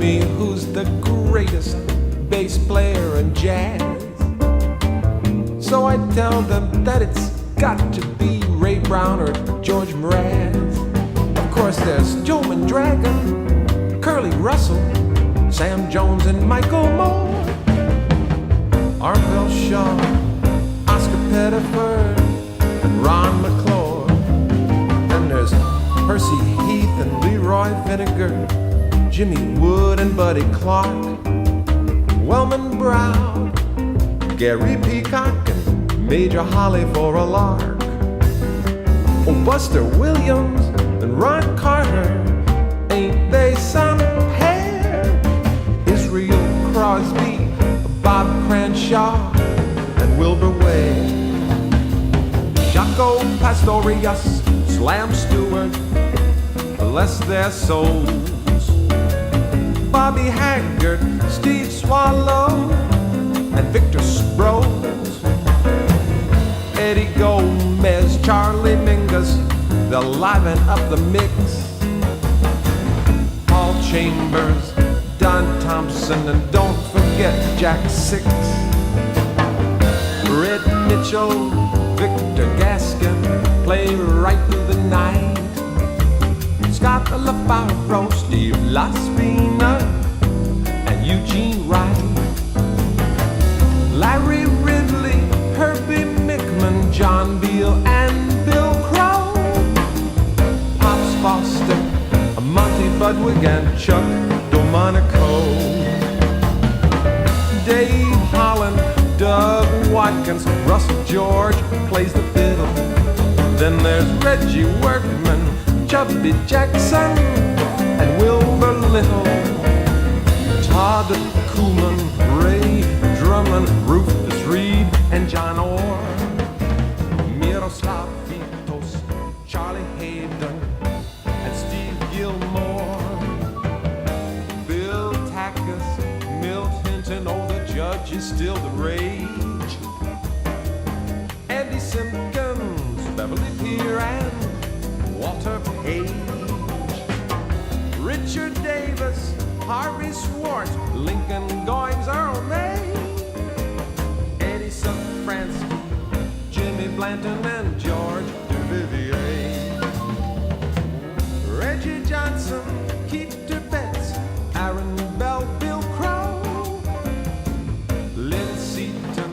me who's the greatest bass player in jazz. So I tell them that it's got to be Ray Brown or George Mraz. Of course there's Joe Mandragon, Curly Russell, Sam Jones and Michael Moore, Arvell Shaw, Oscar Pettiford, and Ron McClure. Then there's Percy Heath and Leroy Vinegar, Jimmy Wood and Buddy Clark, Wellman Brown, Gary Peacock and Major Holly for a lark. Oh, Buster Williams and Ron Carter, ain't they some pair? Israel Crosby, Bob Cranshaw, and Wilbur Wade, Jaco Pastorius, Slam Stewart, bless their souls, Bobby Haggart, Steve Swallow, and Victor Sproles, Eddie Gomez, Charlie Mingus, they'll liven up the mix. Paul Chambers, Don Thompson, and don't forget Jack Six, Red Mitchell, Victor Gaskin, play right through the night. Scott LaFaro, Steve Laspina, and Eugene Wright, Larry Ridley, Herbie Mickman, John Beal, and Bill Crow, Pops Foster, Monty Budwig, and Chuck Domanico, Dave Holland, Doug Watkins, Russell George plays the fiddle. Then there's Reggie Workman, Chubby Jackson, and Wilbur Little, Todd Koeman, Ray Drummond, Rufus Reed, and John Orr, Miroslav Vitos, Charlie Hayden, and Steve Gilmore, Bill Tackus, Milt Hinton, oh the judge is still the rage, Andy Simpkins, Beverly Peer, and Walter Page, Richard Davis, Harvey Swartz, Lincoln Goines, Earl May, Eddie Safransky, Jimmy Blanton, and George Duvivier, Reggie Johnson, Keith Betts, Aaron Bell, Bill Crow, Lynn Seaton,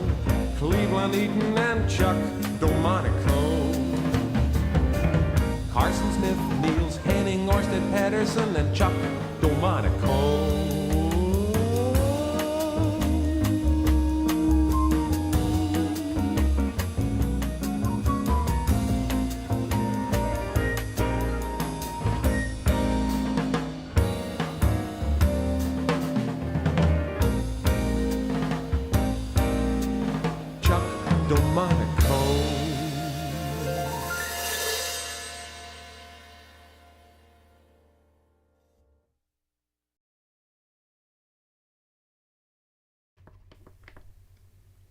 Cleveland Eaton, and Chuck Domanico, Carson Smith, Niels Henning, Orsted Patterson, and Chuck Domanico. Chuck Domanico.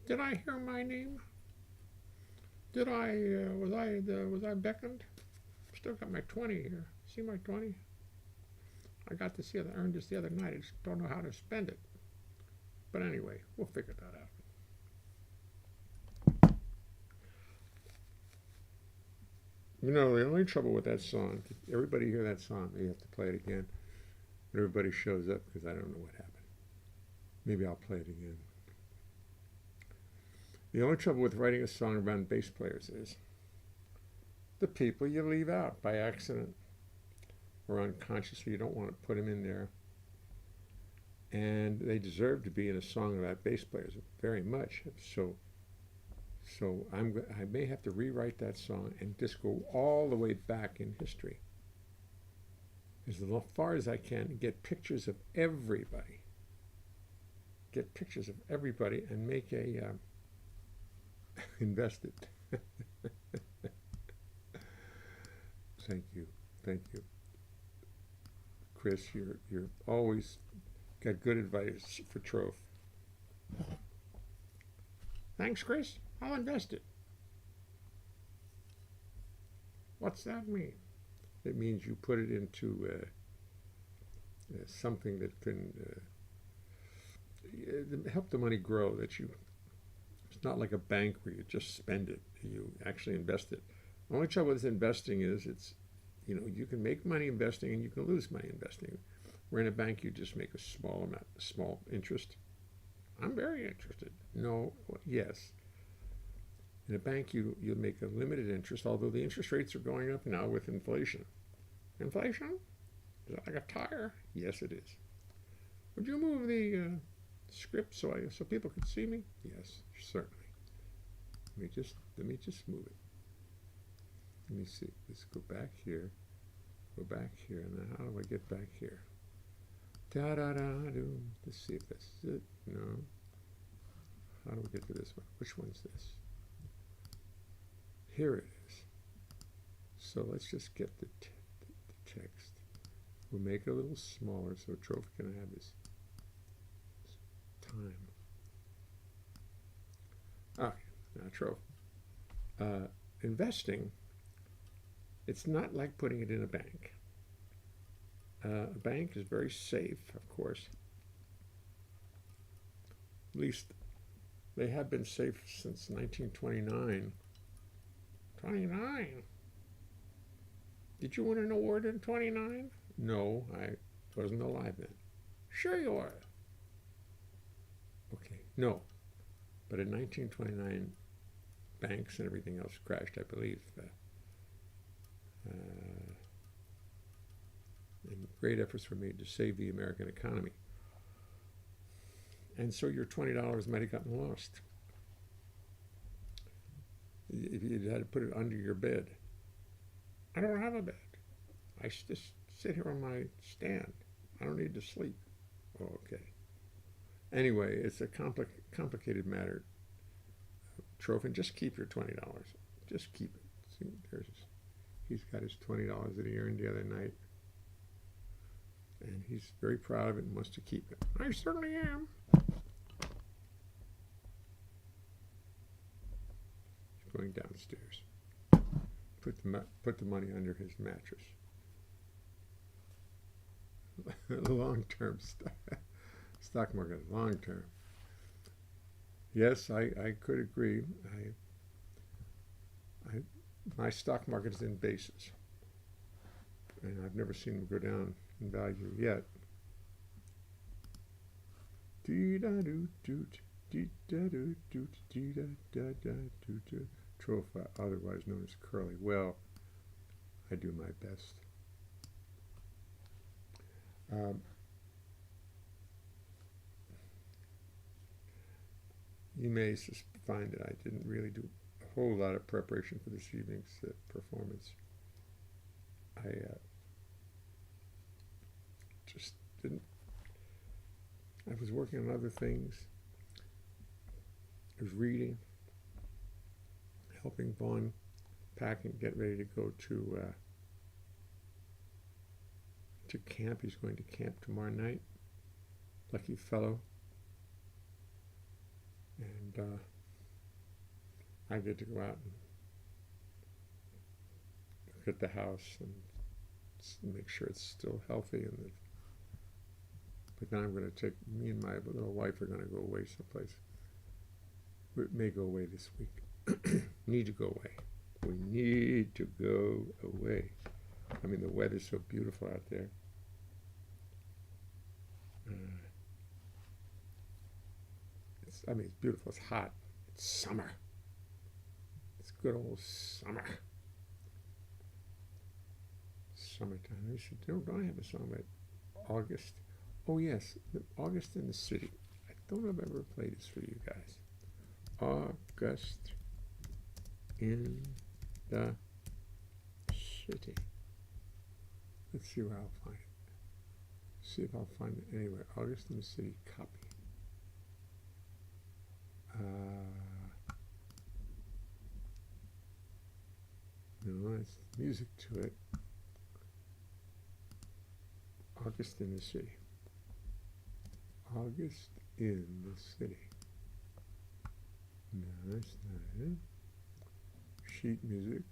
Did I hear my name? Did I, was I beckoned? Still got my 20 here. See my 20? I got this the other, earned this the other night. I just don't know how to spend it. But anyway, we'll figure that out. You know, the only trouble with that song, everybody hear that song, you have to play it again. But everybody shows up because I don't know what happened. Maybe I'll play it again. The only trouble with writing a song around bass players is the people you leave out by accident or unconsciously. You don't want to put them in there. And they deserve to be in a song about bass players very much. So I may have to rewrite that song and just go all the way back in history, as far as I can, get pictures of everybody. Get pictures of everybody and make a invest it. Thank you, Chris. You're always got good advice for Trove. Thanks, Chris. I'll invest it. What's that mean? It means you put it into something that can help the money grow. It's not like a bank where you just spend it. You actually invest it. The only trouble with investing is you can make money investing and you can lose money investing. Where in a bank you just make a small amount, a small interest. I'm very interested. No, yes. In a bank you'll make a limited interest, although the interest rates are going up now with inflation. Inflation? Is that like a tire? Yes, it is. Would you move the script so people can see me? Yes, certainly. Let me just move it. Let me see. Let's go back here, and then how do I get back here? Da da da do. Let's see if this is it. No. How do we get to this one? Which one's this? Here it is. So let's just get the text. We'll make it a little smaller so Trophy can have his time. Okay, now Trophy. Investing, it's not like putting it in a bank. A bank is very safe, of course. At least they have been safe since 1929. 29? Did you win an award in 29? No, I wasn't alive then. Sure you were. Okay, no. But in 1929, banks and everything else crashed, I believe. And great efforts were made to save the American economy. And so your $20 might have gotten lost. If you had to put it under your bed. I don't have a bed. I just sit here on my stand. I don't need to sleep. Oh, okay. Anyway, it's a complicated matter. Trophy, just keep your $20. Just keep it. See, he's got his $20 that he earned the other night. And he's very proud of it and wants to keep it. I certainly am. He's going downstairs. Put the money under his mattress. Long-term stock market, long-term. Yes, I could agree. My stock market is in basis, and I've never seen them go down in value yet. Trophy, otherwise known as Curly. Well, I do my best. You may find that I didn't really do a whole lot of preparation for this evening's performance. I just didn't. I was working on other things. I was reading, helping Vaughn pack and get ready to go to camp. He's going to camp tomorrow night. Lucky fellow. And I get to go out and look at the house and make sure it's still healthy. But now I'm going to take, me and my little wife are going to go away someplace. We may go away this week. Need to go away. We need to go away. I mean, the weather's so beautiful out there. It's beautiful. It's hot. It's summer. It's good old summer. Summertime. Don't I have a song about August? Oh yes, August in the City. I don't know if I've ever played this for you guys. August in the City. Let's see where I'll find it. See if I'll find it anywhere. August in the City, copy. No, it's music to it. August in the City. August in the City. No, that's not it. Sheet music.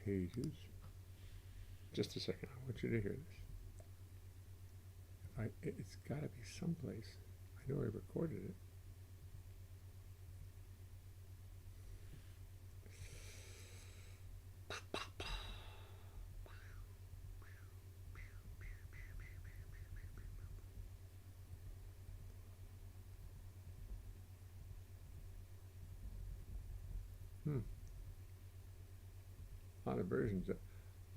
Pages. Just a second, I want you to hear this. It's got to be someplace. I know I recorded it. A lot of versions, a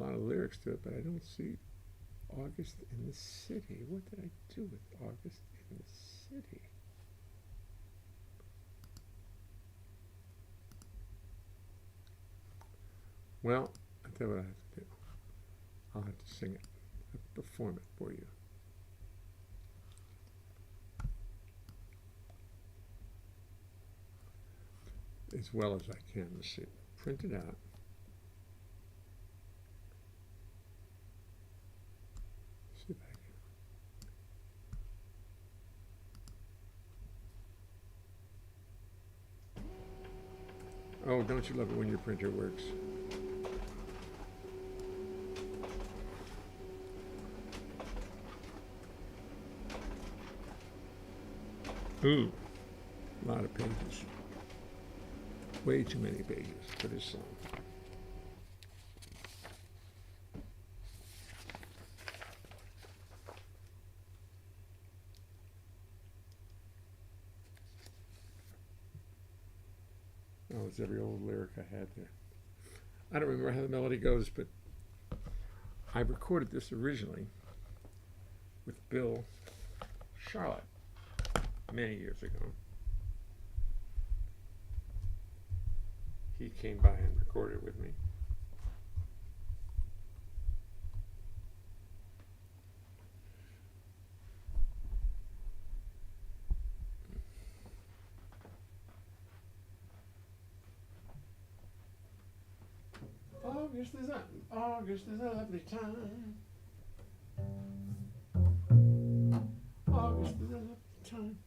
lot of lyrics to it, but I don't see August in the City. What did I do with August in the City? Well, I'll tell you what I have to do. I'll have to sing it, perform it for you. As well as I can. Let's see. Print it out. See if I can. Oh, don't you love it when your printer works? Ooh, a lot of pages. Way too many pages for this song. Oh, it's every old lyric I had there. I don't remember how the melody goes, but I recorded this originally with Bill Charlotte many years ago. He came by and recorded with me. August is a lovely time. August is a lovely time.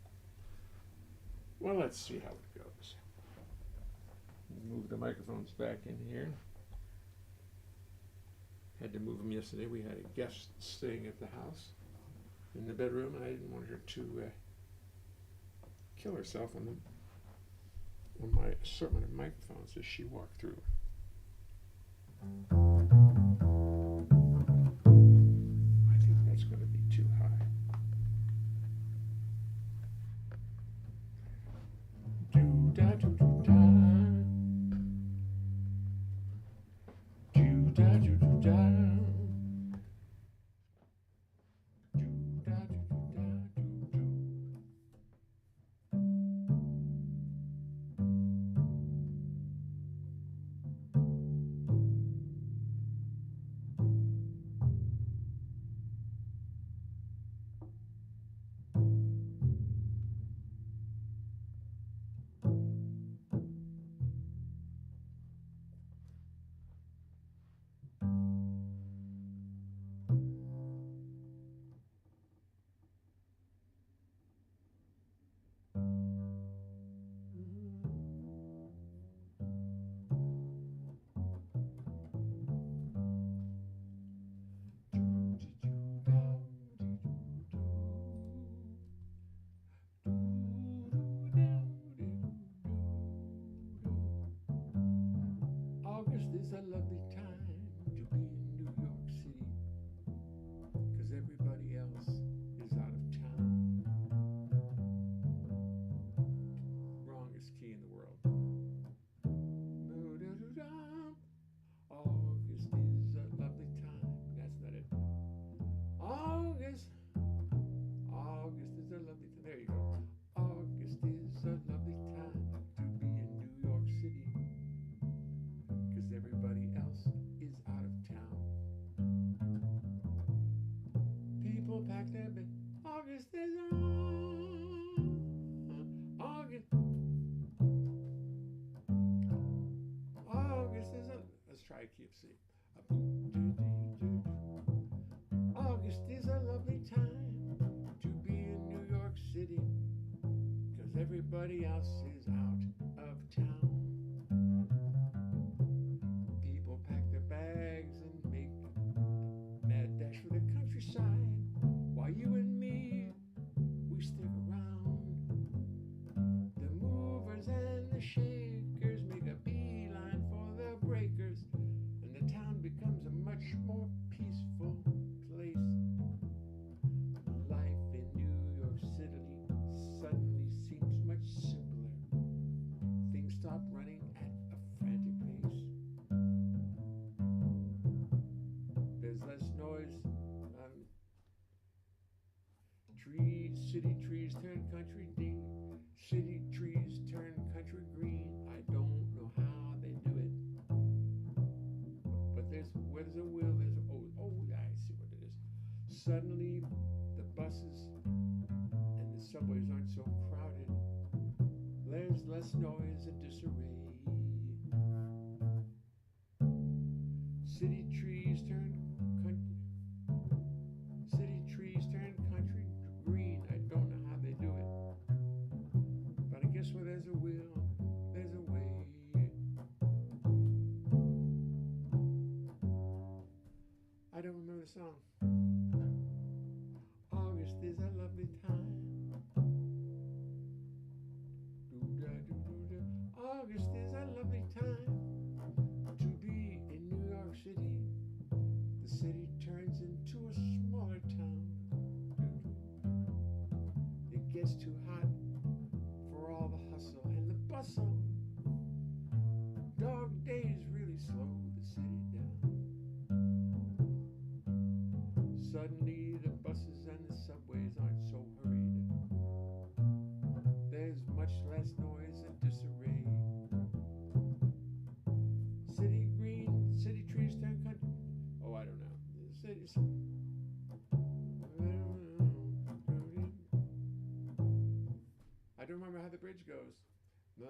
Well, let's see how it goes. Move the microphones back in here. Had to move them yesterday. We had a guest staying at the house in the bedroom, and I didn't want her to kill herself on my assortment of microphones as she walked through. I think that's going to be too high. Do-da-do-do-da. Do-da-do-do-da. August is a lovely time to be in New York City, 'cause everybody else is out of town. Wrongest key in the world. August is a lovely time. That's not it. August is a lovely time. There you go. August is a lovely time to be in New York City, 'cause everybody else is out of town. People pack their bed. August is on. August is a. Let's try key of C. August is a lovely time to be in New York City, 'cause everybody else is out of town. People pack their bags and make mad dash for the countryside, while you and me City trees turn country deep. City trees turn country green. I don't know how they do it. But where there's a will, there's I see what it is. Suddenly the buses and the subways aren't so crowded. There's less noise and disarray. City trees turn country green. I don't know how they do it, but I guess where there's a will, there's a way. I don't remember the song. August is a lovely time. August is a lovely time to be in New York City. The city turns into a smaller town. It gets too hot for all the hustle and the bustle. Dog days really slow the city down. Suddenly the buses and the subways aren't so hurried. There's much less noise and disarray. City trees turn country. Oh, I don't know. I don't remember how the bridge goes. No.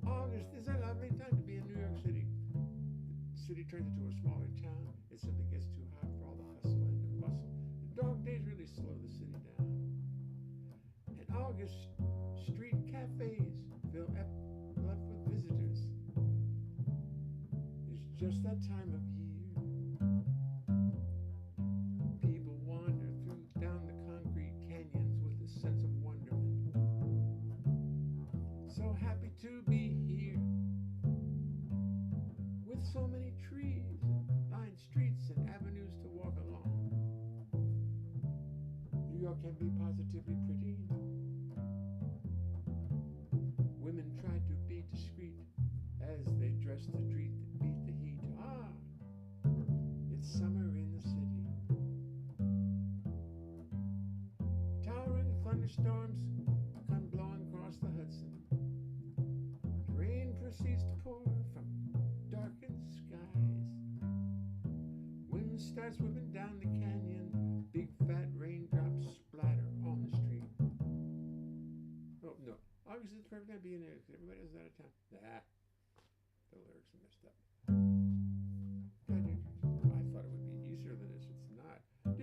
August is a lovely time to be in New York City. The city turns into a smaller town. It simply gets too hot for all the hustle and the bustle. The dog days really slow the city down. In August, street cafes fill up with visitors. It's just that time of year. People wander down the concrete canyons with a sense of wonderment. So happy to be here with so many trees and lined streets and avenues to walk along. New York can be positively pretty. Women try to be discreet as they dress to beat the heat. Ah, it's summer in the city. Towering thunderstorms come blowing across the Hudson. Rain proceeds to pour from darkened skies. Wind starts whipping down the canyon. Big fat raindrops splatter on the street. Oh no, August is the perfect time to be in there because everybody else is out of town. The lyrics are messed up. I thought it would be easier than this. It's not. And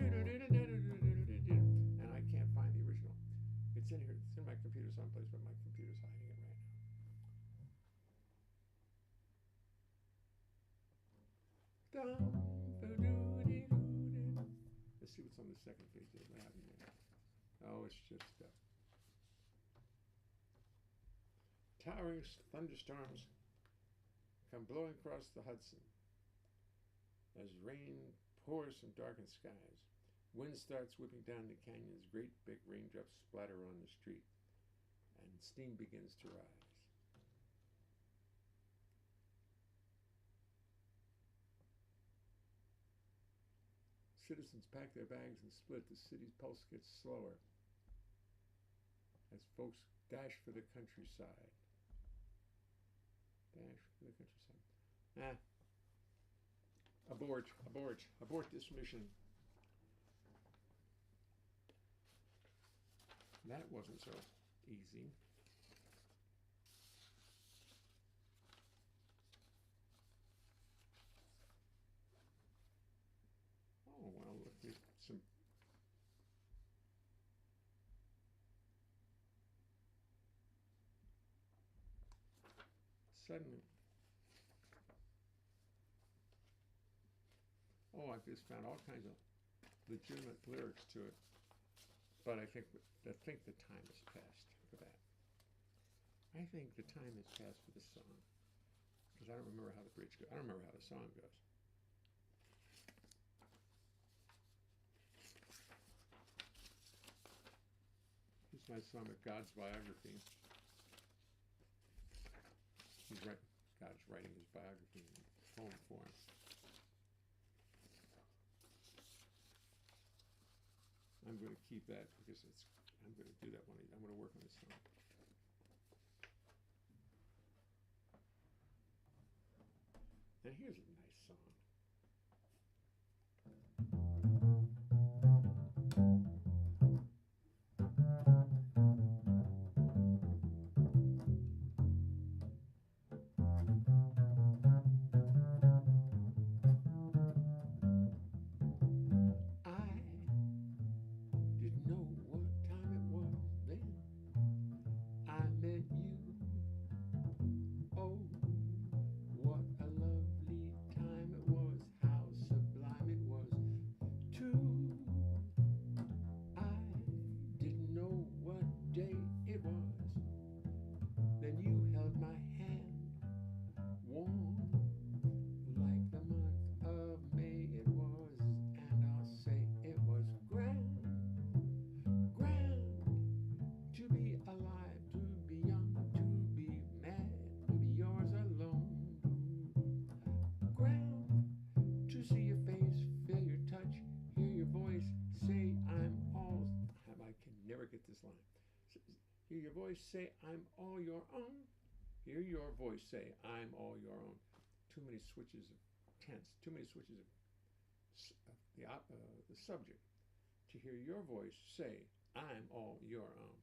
I can't find the original. It's in here. It's in my computer someplace, but my computer's hiding it right now. Let's see what's on the second page. What happened there? Oh, it's just stuff. Towering thunderstorms come blowing across the Hudson as rain pours from darkened skies. Wind starts whipping down the canyons. Great big raindrops splatter on the street, and steam begins to rise. Citizens pack their bags and split. The city's pulse gets slower as folks dash for the countryside. Abort this mission. That wasn't so easy. Oh, well, look, some suddenly. Oh, I just found all kinds of legitimate lyrics to it, but I think the time has passed for that. I think the time has passed for the song because I don't remember how the bridge goes. I don't remember how the song goes. Here's my song of God's biography. God's writing his biography in poem form. I'm I'm going to keep that because I'm going to do that one. I'm going to work on this song. And here's a nice song. This line. Hear your voice say, I'm all your own. Hear your voice say, I'm all your own. Too many switches of tense, too many switches of the subject. To hear your voice say, I'm all your own.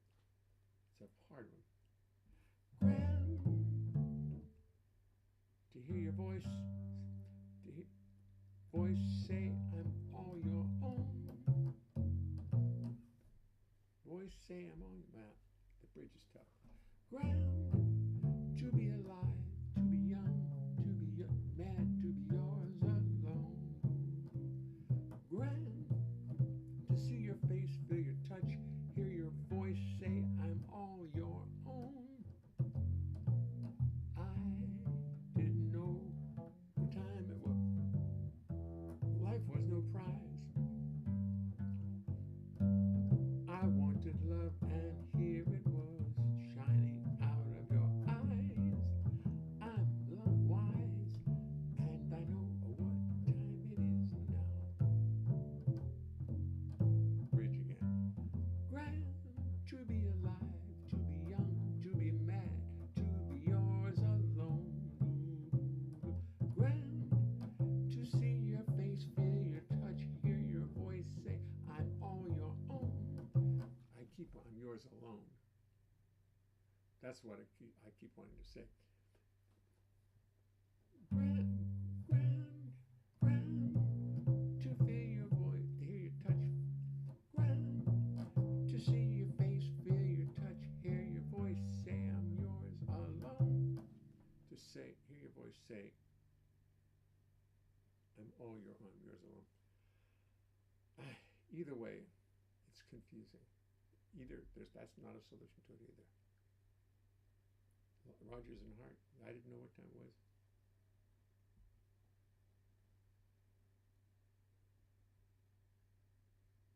It's a hard one. Grand. To hear your voice say, I'm all your own. Voice say I'm on your map. The bridge is tough. Ground, to be alive, to be young, to be mad, to be yours alone. Ground, to see your face, feel your touch, hear your voice say I'm all your own. I didn't know what time it was. Life was no prize. I wanted love, and here it was, shining out of your eyes. I'm love wise, and I know what time it is now. Bridge again. Grand, to be alive, to be young, to be mad, to be yours alone. Grand, to see your face, feel your touch, hear your voice say, I'm all your own. I'm yours alone. That's what I keep wanting to say. Grand, grand, grand, to feel your voice, to hear your touch. Grand, to see your face, feel your touch, hear your voice say, I'm yours alone. To say, hear your voice say, I'm all your own, I'm yours alone. Either way, it's confusing. That's not a solution to it either. Rodgers and Hart, I didn't know what time it was.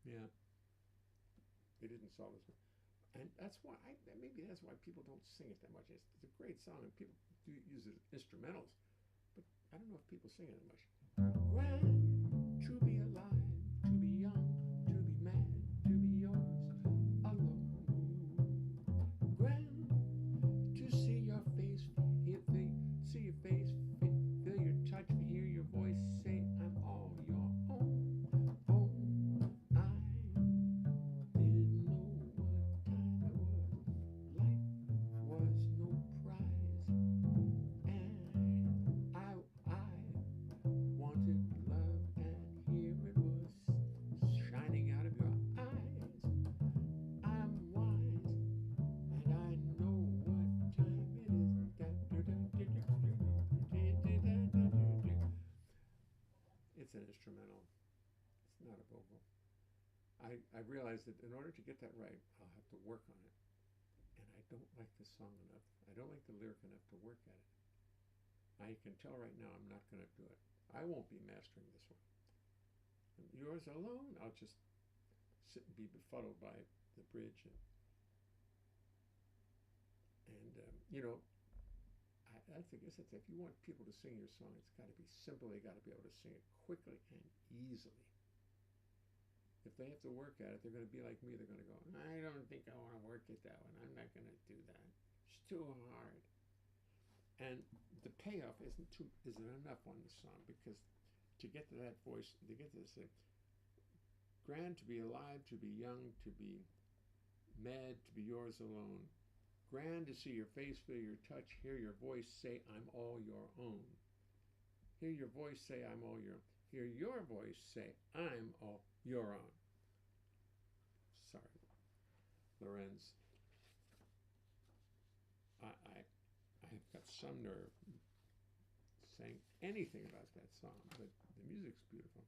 Yeah, they didn't solve this one, and that's why maybe that's why people don't sing it that much. It's a great song, and people do use it as instrumentals, but I don't know if people sing it that much. Grand, to be alive, to be young, to be mad, to be yours alone. Grand, to see your face, see your face, feel your touch, hear your voice say, I'm all your own. Oh, I didn't know what time it was. Life was no prize, and I wanted love, and here it was, shining out of your eyes. I'm wise, and I know what time it is. It's an instrumental. It's not a vocal. I realized that in order to get that right, I'll have to work on it. And I don't like the song enough. I don't like the lyric enough to work at it. I can tell right now I'm not going to do it. I won't be mastering this one. And yours alone, I'll just sit and be befuddled by the bridge. And you know, I think if you want people to sing your song, it's got to be simple. They got to be able to sing it quickly and easily. If they have to work at it, they're going to be like me. They're going to go, I don't think I want to work at that one. I'm not going to do that. It's too hard. And the payoff isn't enough on the song, because to get to that voice, to get to this, grand to be alive, to be young, to be mad, to be yours alone. Grand to see your face, feel your touch, hear your voice say, I'm all your own. Hear your voice say, I'm all your own. Hear your voice say, I'm all your own. Sorry, Lorenz. I have got some nerve saying anything about that song, but the music's beautiful.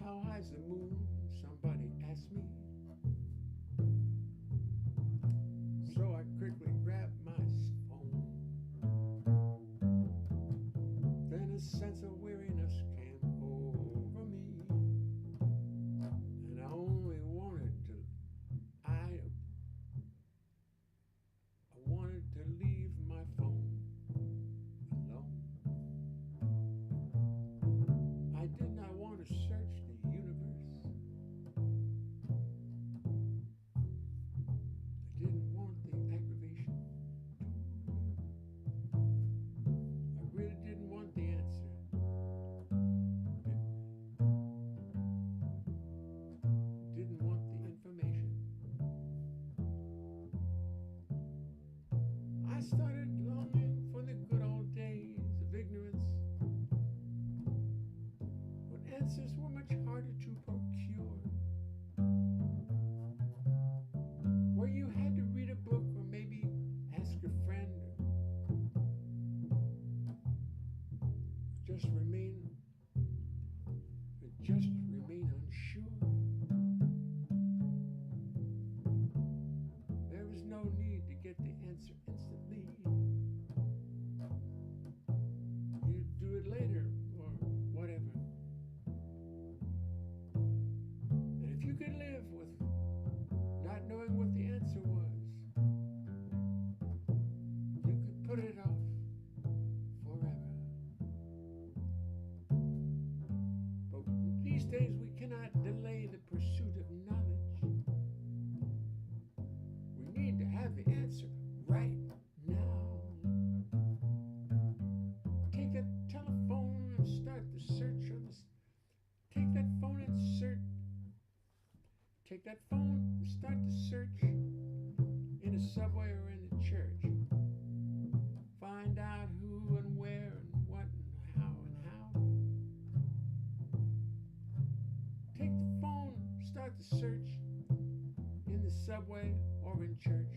How high's the moon? Somebody asked me. So I quickly grabbed my phone. Then a sense of weariness came over me, and I only wanted to, I wanted to leave my phone alone. I did not want to search the universe. I didn't want the aggravation. I really didn't want the answer. Didn't want the information. I started longing for the good old days of ignorance, when answers were much harder to procure, where you had to read a book or maybe ask a friend, or just remain unsure. There was no need to get the answer instantly. You'd do it later or whatever. And if you could live with not knowing what the answer was, you could put it off forever. But these days we cannot delay the pursuit of knowledge. We need to have the answer right now. Take that telephone and start the search of this. Take that phone and start the search in a subway or in the church. Find out who and where and what and how and how. Take the phone, start the search in the subway or in church.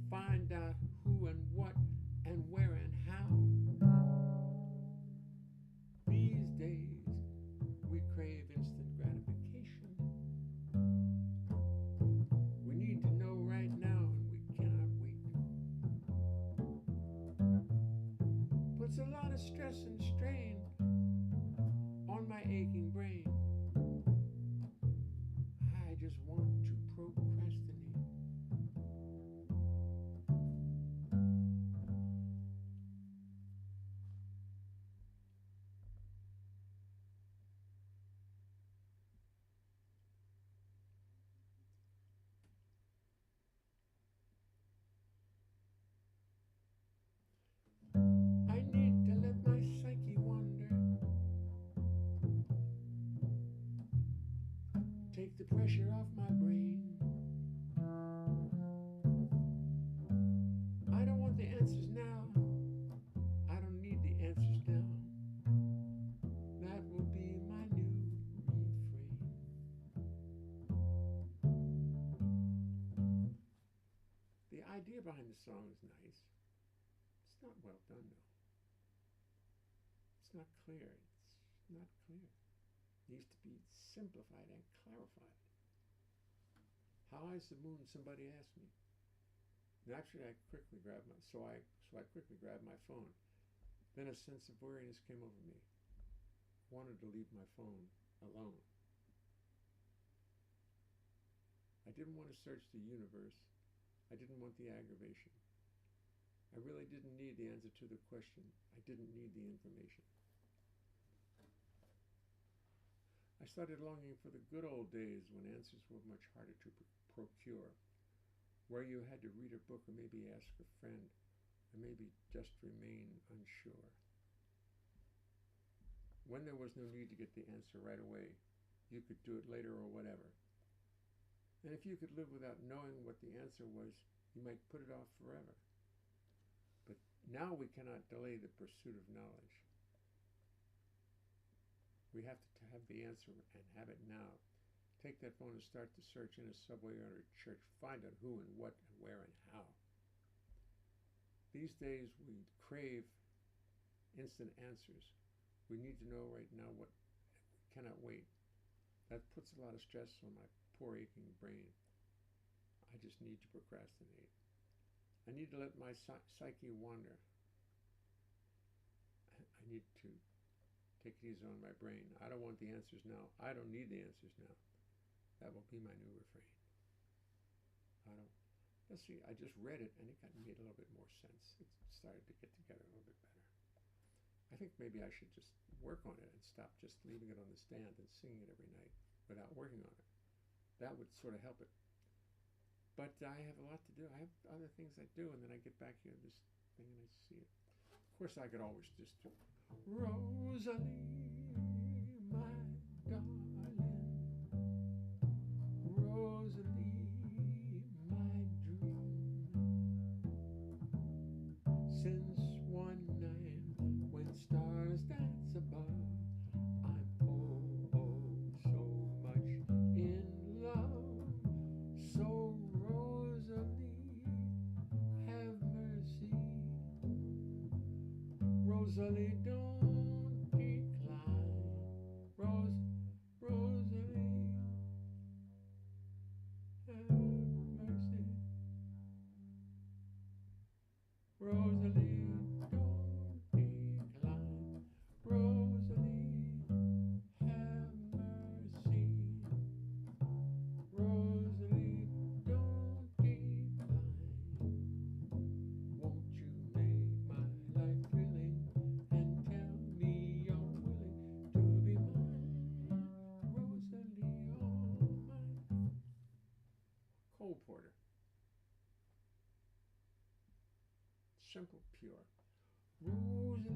Find out who and what and where and how. These days we crave instant gratification. We need to know right now, and we cannot wait. Puts a lot of stress and strain on my aching brain. I just want to procrastinate. I need to let my psyche wander. Take the pressure off my brain. I don't want the answers now. I don't need the answers now. That will be my new refrain. The idea behind the song is nice. It's not well done, though. It's not clear. It's not clear. It needs to be simplified and clarified. How high's the moon? Somebody asked me. Naturally, I quickly grabbed my phone. Then a sense of weariness came over me. I wanted to leave my phone alone. I didn't want to search the universe. I didn't want the aggravation. I really didn't need the answer to the question. I didn't need the information. I started longing for the good old days when answers were much harder to procure, where you had to read a book or maybe ask a friend, or maybe just remain unsure. When there was no need to get the answer right away, you could do it later or whatever. And if you could live without knowing what the answer was, you might put it off forever. But now we cannot delay the pursuit of knowledge. We have to have the answer and have it now. Take that phone and start the search in a subway or a church. Find out who and what and where and how. These days we crave instant answers. We need to know right now what we cannot wait. That puts a lot of stress on my poor aching brain. I just need to procrastinate. I need to let my psyche wander. I need to take it easy on my brain. I don't want the answers now. I don't need the answers now. That will be my new refrain. Let's see, I just read it and it made a little bit more sense. It started to get together a little bit better. I think maybe I should just work on it and stop just leaving it on the stand and singing it every night without working on it. That would sort of help it. But I have a lot to do. I have other things I do, and then I get back here to this thing and I see it. Of course, I could always just do Rosalie, my darling, Rosalie, my dream. Since one night when stars dance above, I'm so much in love. So Rosalie, have mercy. Rosalie, don't decline. Rosalie, have mercy. Rosalie, don't decline. Rosalie, have mercy. Rosalie, don't decline. Won't you make my life thrilling and tell me you're willing to be mine? Rosalie, all mine. Cole Porter. Simple, pure. Rosalie,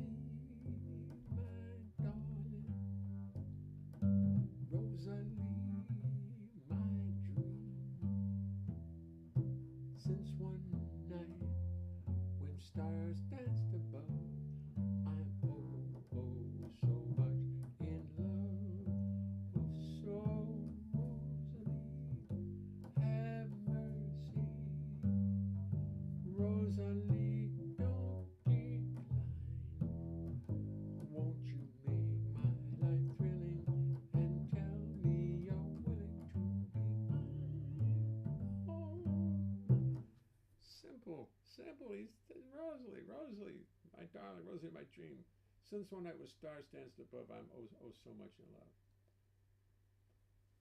my darling. Rosalie, my dream. Since one night when stars danced above, I'm so much in love. Oh, so Rosalie, have mercy. Rosalie, don't decline. Won't you make my life thrilling and tell me you're willing to be mine? Oh, simple. He's Rosalie, my darling, Rosalie, my dream. Since one night with stars danced above, I'm so much in love.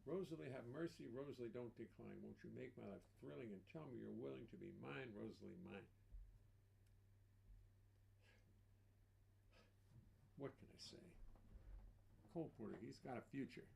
Rosalie, have mercy. Rosalie, don't decline. Won't you make my life thrilling and tell me you're willing to be mine? Rosalie, mine. What can I say? Cole Porter, he's got a future.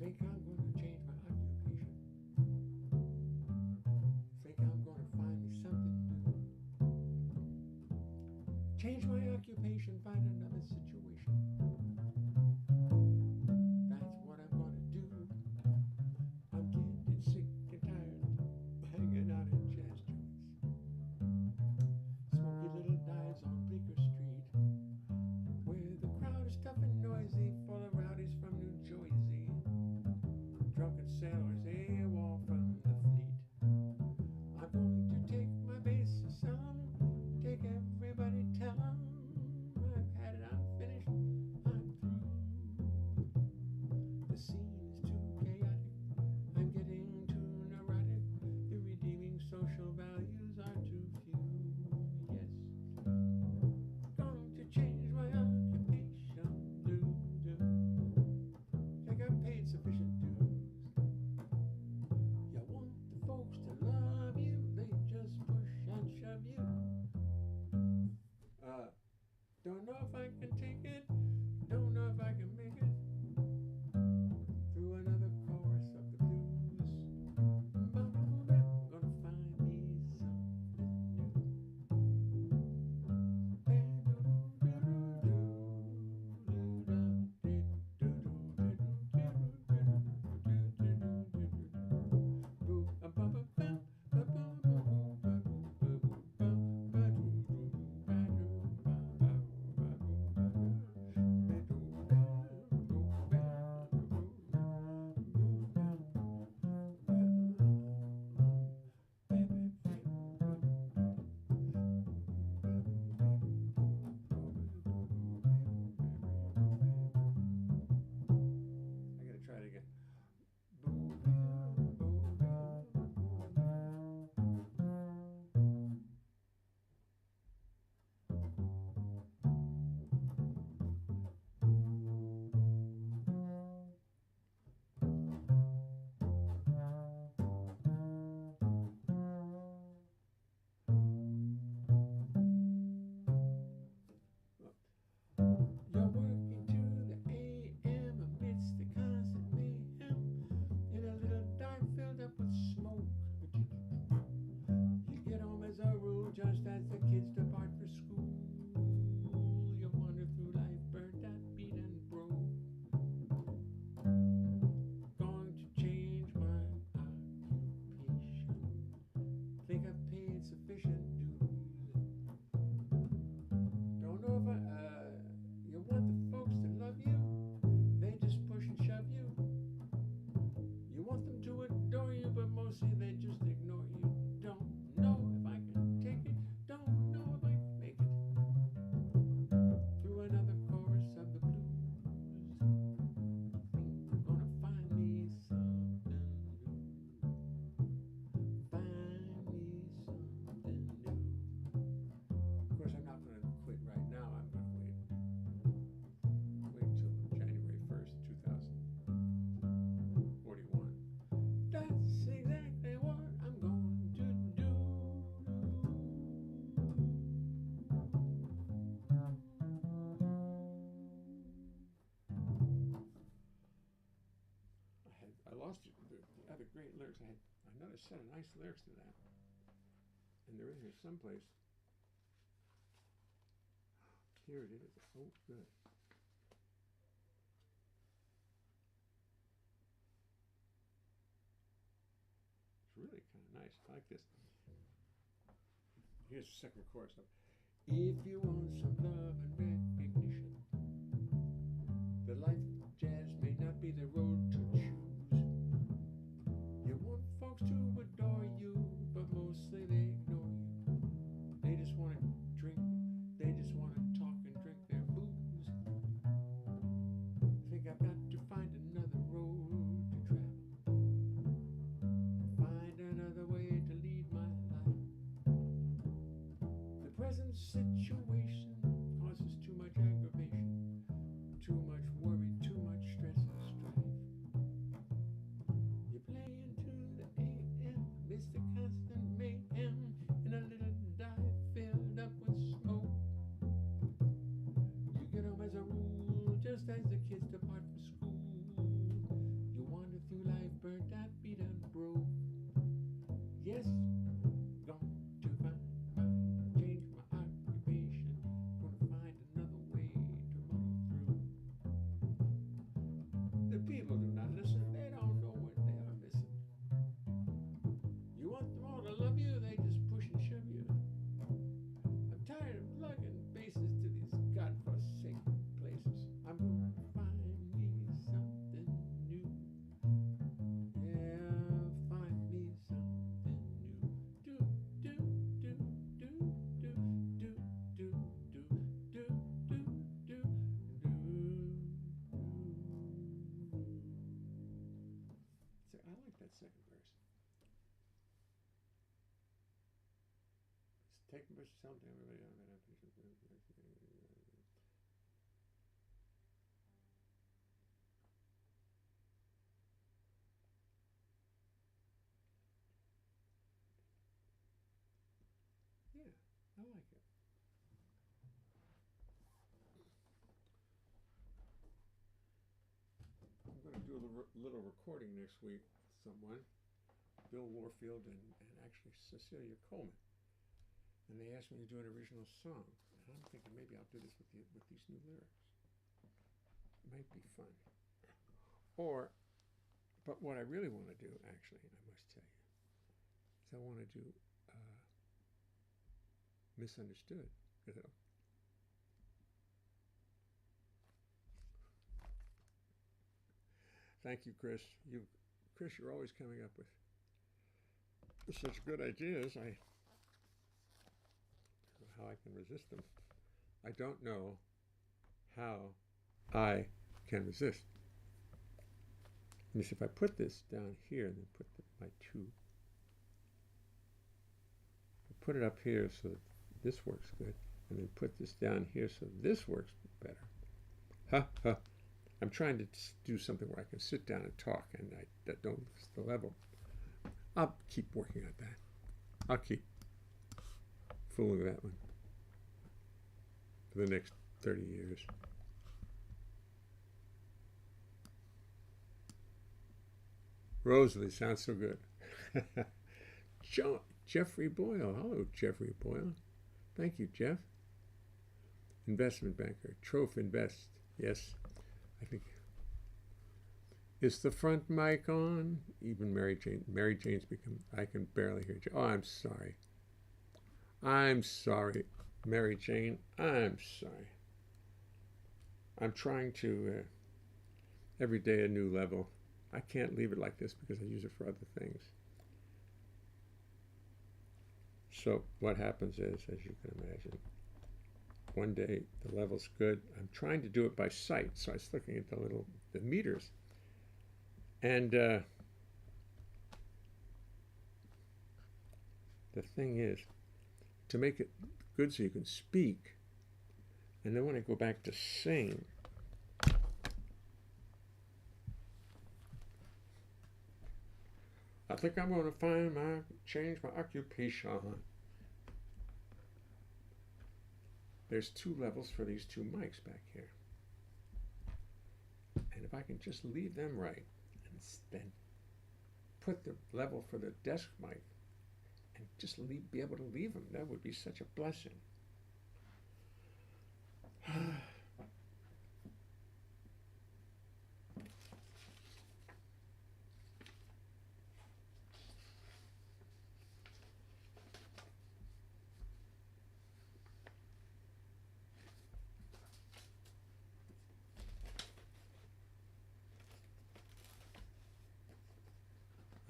Think I'm gonna change my occupation. Think I'm gonna find me something new. Change my occupation, find another situation. That's what I'm gonna do. I'm getting sick and tired of hanging out in I had another set of nice lyrics to that. And they're in here someplace. Here it is. Oh, good. It's really kind of nice. I like this. Here's the second chorus. If you want some love and recognition, the life of jazz may not be the road to choose. You want folks to adore you, but mostly they ignore you. They just want to drink, they just want to talk and drink their booze. I think I've got to find another road to travel, find another way to lead my life. The present situation causes too much aggravation, too much worry, too much stress and strife. You play into the AM, miss the constant mayhem in a little dive filled up with smoke. You get home as a rule, just as the kids depart for school. You wander through life, burnt out, beat and broke. Yes, gone to find change my occupation, gonna find another way to muddle through. The people do not listen, they don't know what they are missing. You want them all to love you, they just push and shove you. I'm tired of plugging bases to these godforsaken places. I'm gonna find me something new. Yeah, find me something new. Do, do, do, do, do, do, do, do, do, do, do, do. So I like that second verse. It's taking verse something everybody on that. Yeah, I like it. I'm going to do a little recording next week with someone, Bill Warfield and actually Cecilia Coleman. And they asked me to do an original song. And I'm thinking maybe I'll do this with these new lyrics. It might be fun. But what I really want to do, actually, I must tell you, is I want to do Misunderstood. Thank you, Chris. Chris, you're always coming up with such good ideas. I don't know how I can resist them. I don't know how I can resist. Let me see if I put this down here and then put my two. Put it up here so that this works good, and then put this down here so this works better. Ha ha. I'm trying to do something where I can sit down and talk and that don't lose the level. I'll keep working at that. I'll keep fooling with that one for the next 30 years. Rosalie sounds so good. Jeffrey Boyle. Hello, Jeffrey Boyle. Thank you, Jeff. Investment banker. Trofe Invest. Yes, I think. Is the front mic on? Even Mary Jane's become. I can barely hear you. Oh, I'm sorry. I'm sorry, Mary Jane. I'm sorry. I'm trying to every day a new level. I can't leave it like this because I use it for other things. So what happens is, as you can imagine, one day the level's good. I'm trying to do it by sight, so I was looking at the meters, and the thing is, to make it good so you can speak, and then when I go back to sing, I think I'm going to change my occupation. There's two levels for these two mics back here. And if I can just leave them right, and then put the level for the desk mic and just be able to leave them. That would be such a blessing.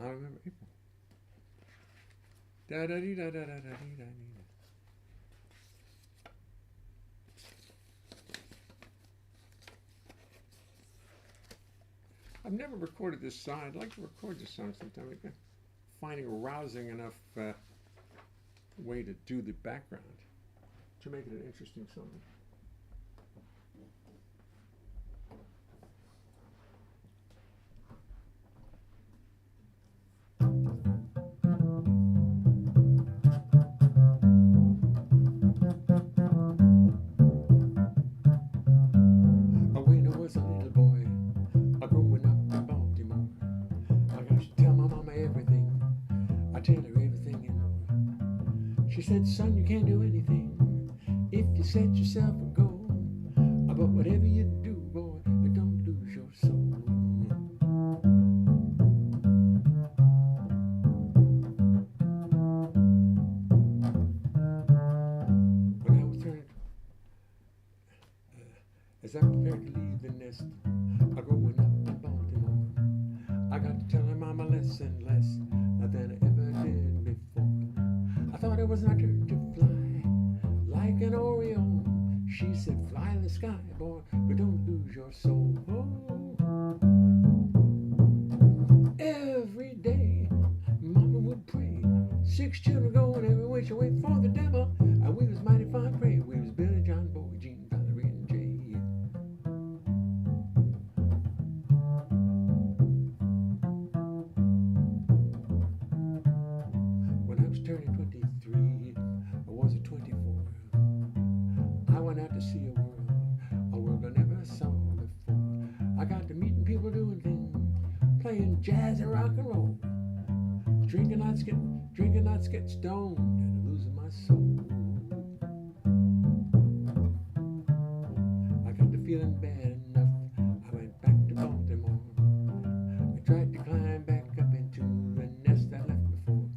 I remember April. Da da dee da da da da dee da dee. I've never recorded this song. I'd like to record this song sometime again. Finding a rousing enough way to do the background to make it an interesting song. When I was a little boy, growing up in Baltimore, I got to tell my mama everything. I tell her everything and more. She said, son, you can't do anything if you set yourself a goal. But whatever you do, boy, don't lose your soul. When I was turning, as I prepared to leave the nest, growing up in Baltimore, I got to tell her mama less and less than I ever did before. I thought it was my turn to fly like an Oriole. She said, fly in the sky, boy, but don't lose your soul. Every day, mama would pray. 6 children going every which way for the devil. And we was mighty fine prey. We was Billy, John, Boy, Jean, Valerie, and Jay. Turning 23, or was it 24? I went out to see a world I never saw before. I got to meeting people doing things, playing jazz and rock and roll, drinking nights, get stoned, and losing my soul. I got to feeling bad enough. I went back to Baltimore. I tried to climb back up into the nest I left before.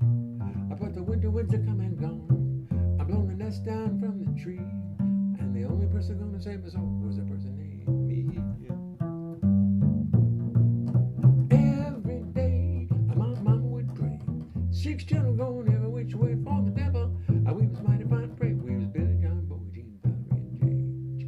But the winter winds are come and gone. I blown the nest down from the tree, and the only person gonna save my soul was a person named me. Every day, my mama would pray. 6 children going every which way for the devil. We was mighty fine prey. We was Billy, John, Boy, Jean, Valerie, and Jay.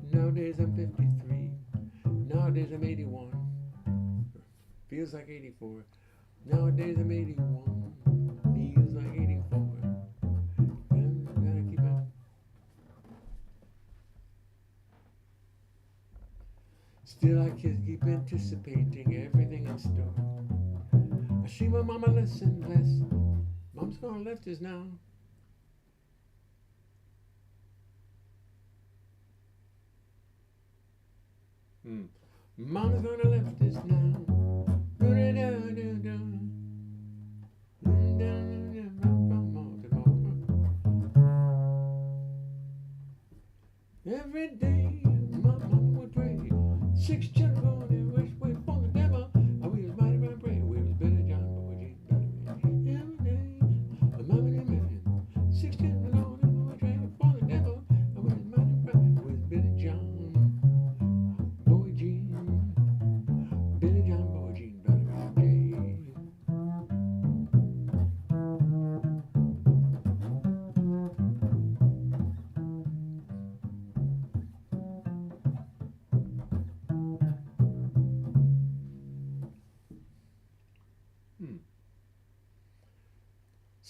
Nowadays I'm 53. Nowadays I'm 81. Feels like 84. Nowadays I'm 81. Feels like 84. And gotta keep it. Still I keep anticipating everything in store. I see my mama less and less. Mom's gonna left us now. Mama's gonna left us now. Every day, my mama would pray. 6 children going every which way for the devil. We was mighty fine prey. We was Billy,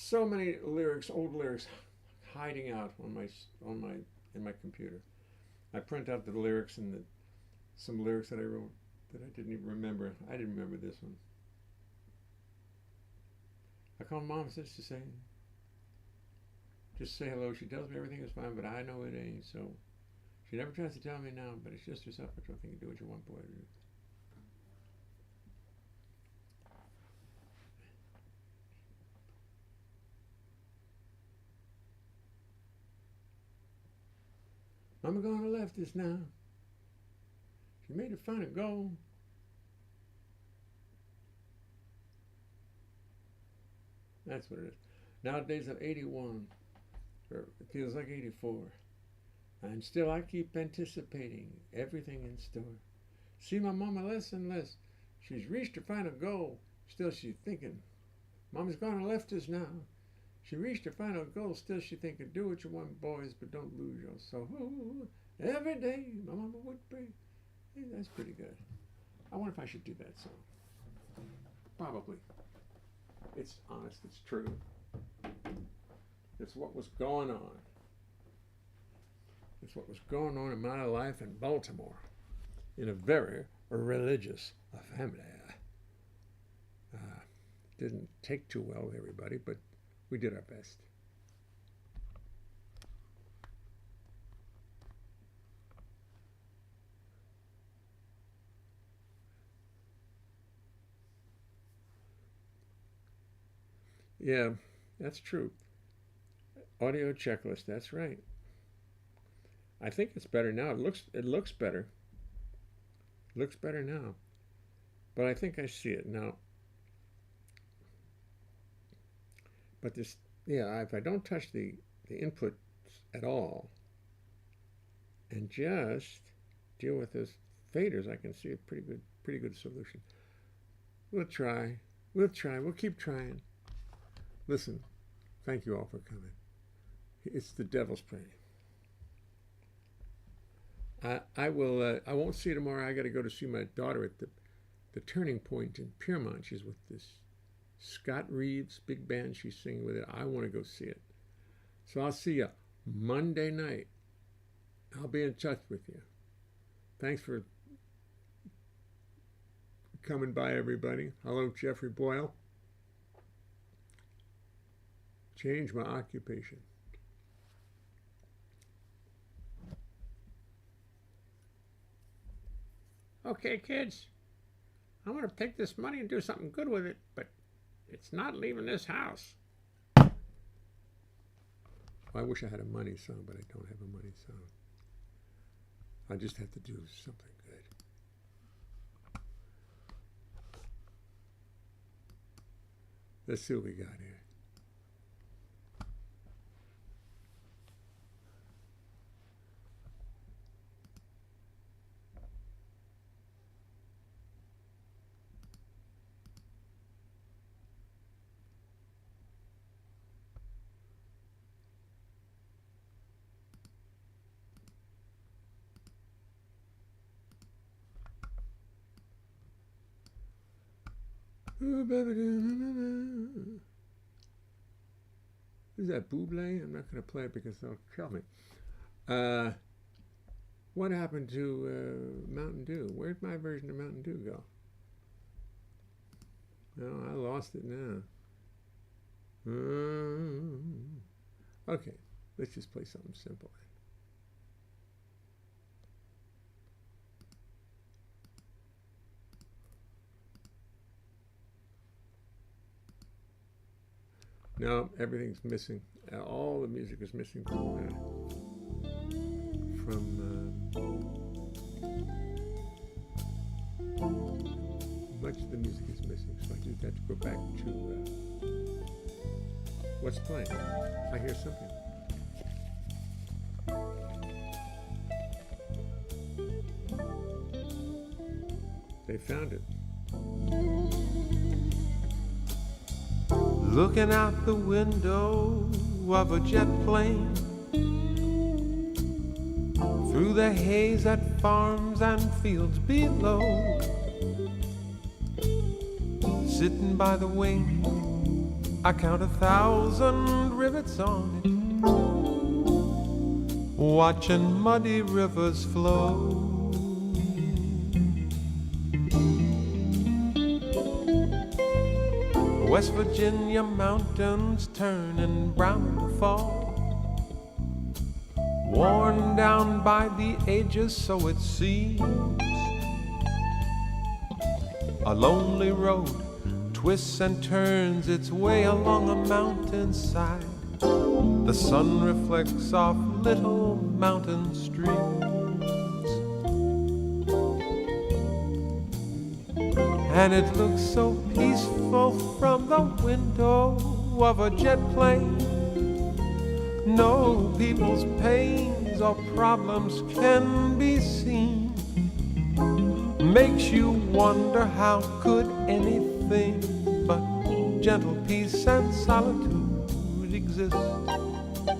so many lyrics, old lyrics, hiding out in my computer. I print out the lyrics and some lyrics that I wrote that I didn't even remember. I didn't remember this one. I call Mom just to say hello. She tells me everything is fine, but I know it ain't. So she never tries to tell me now, but it's just your supper. So I think you do what you want, boy. Mama gonna left us now. She made it fun and go. That's what it is. Nowadays I'm 81. Or it feels like 84. And still I keep anticipating everything in store. See my mama less and less. She's reached her final goal. Still she's thinking, Mama's gone and left us now. She reached her final goal. Still she thinking, do what you want, boys, but don't lose your soul. Every day my mama would pray. Hey, that's pretty good. I wonder if I should do that song. Probably. It's honest, it's true. It's what was going on. It's what was going on in my life in Baltimore, in a very religious family. Didn't take too well with everybody, but we did our best. Yeah, that's true. Audio checklist, that's right. I think it's better now. It looks better. It looks better now. But I think I see it now. But this, yeah, if I don't touch the inputs at all and just deal with those faders, I can see a pretty good solution. We'll try. We'll keep trying. Listen, thank you all for coming. It's the Devil's Play. I won't see you tomorrow. I got to go to see my daughter at the Turning Point in Piermont. She's with this Scott Reed's big band. She's singing with it. I want to go see it. So I'll see you Monday night. I'll be in touch with you. Thanks for coming by, everybody. Hello, Jeffrey Boyle. Change my occupation. Okay, kids, I want to take this money and do something good with it, but it's not leaving this house. Well, I wish I had a money song, but I don't have a money song. I just have to do something good. Let's see what we got here. Is that Bublé? I'm not going to play it because they'll kill me. What happened to Mountain Dew? Where'd my version of Mountain Dew go? No, I lost it now. Okay, let's just play something simple. No, everything's missing. All the music is missing from much of the music is missing. So I just have to go back to what's playing. I hear something. They found it. Looking out the window of a jet plane, through the haze at farms and fields below, sitting by the wing I count 1,000 rivets on it, watching muddy rivers flow. West Virginia mountains turning brown to fall, worn down by the ages, so it seems. A lonely road twists and turns its way along a mountainside. The sun reflects off little mountain streams, and it looks so peaceful from the window of a jet plane. No people's pains or problems can be seen. Makes you wonder how could anything but gentle peace and solitude exist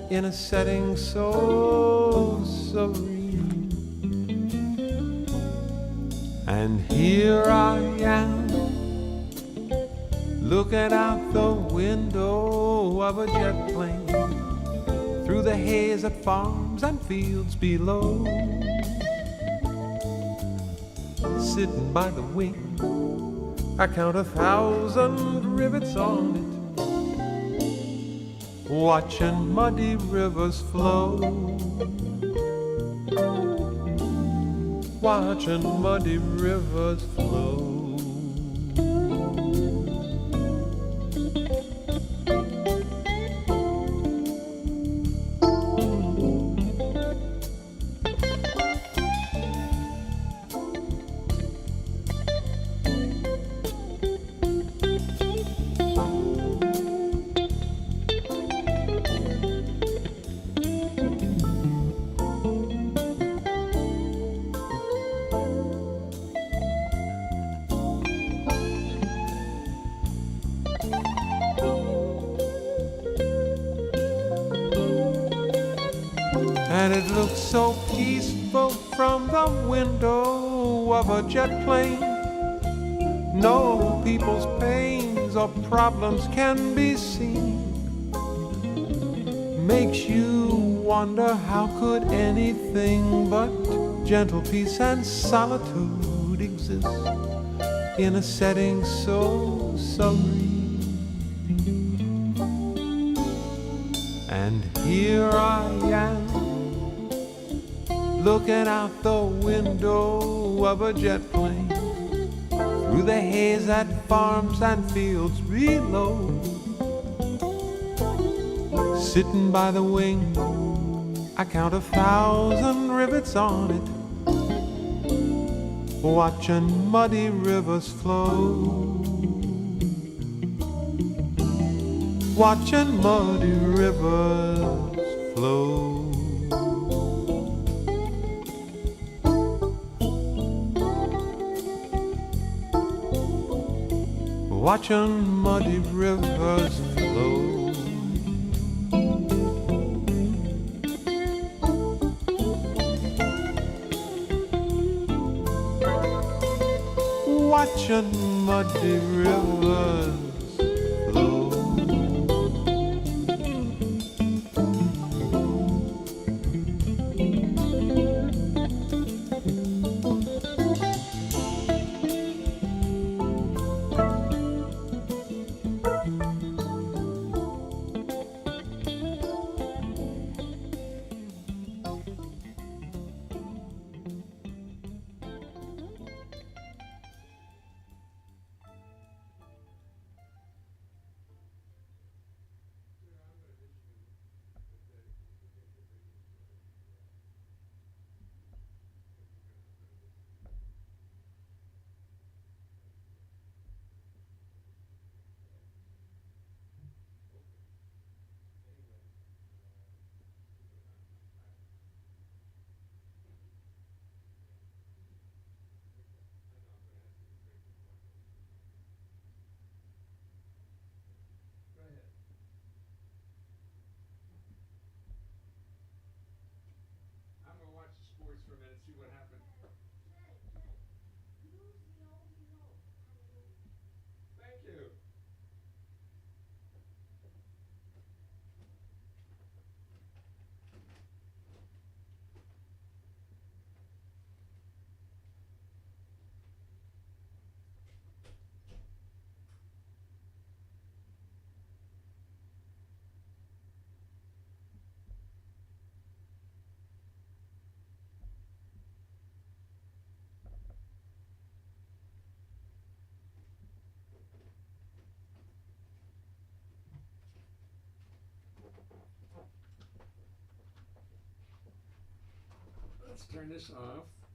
in a setting so serene. And here I am, looking out the window of a jet plane, through the haze at farms and fields below. Sitting by the wing, I count 1,000 rivets on it, watching muddy rivers flow. Watching muddy rivers flow. And it looks so peaceful from the window of a jet plane. No people's pains or problems can be seen. Makes you wonder how could anything but gentle peace and solitude exist in a setting so serene. And here I am, looking out the window of a jet plane, through the haze at farms and fields below. Sitting by the wing, I count 1,000 rivets on it, watching muddy rivers flow. Watching muddy rivers flow. Watching muddy rivers flow. Watching muddy rivers flow. let's turn this off.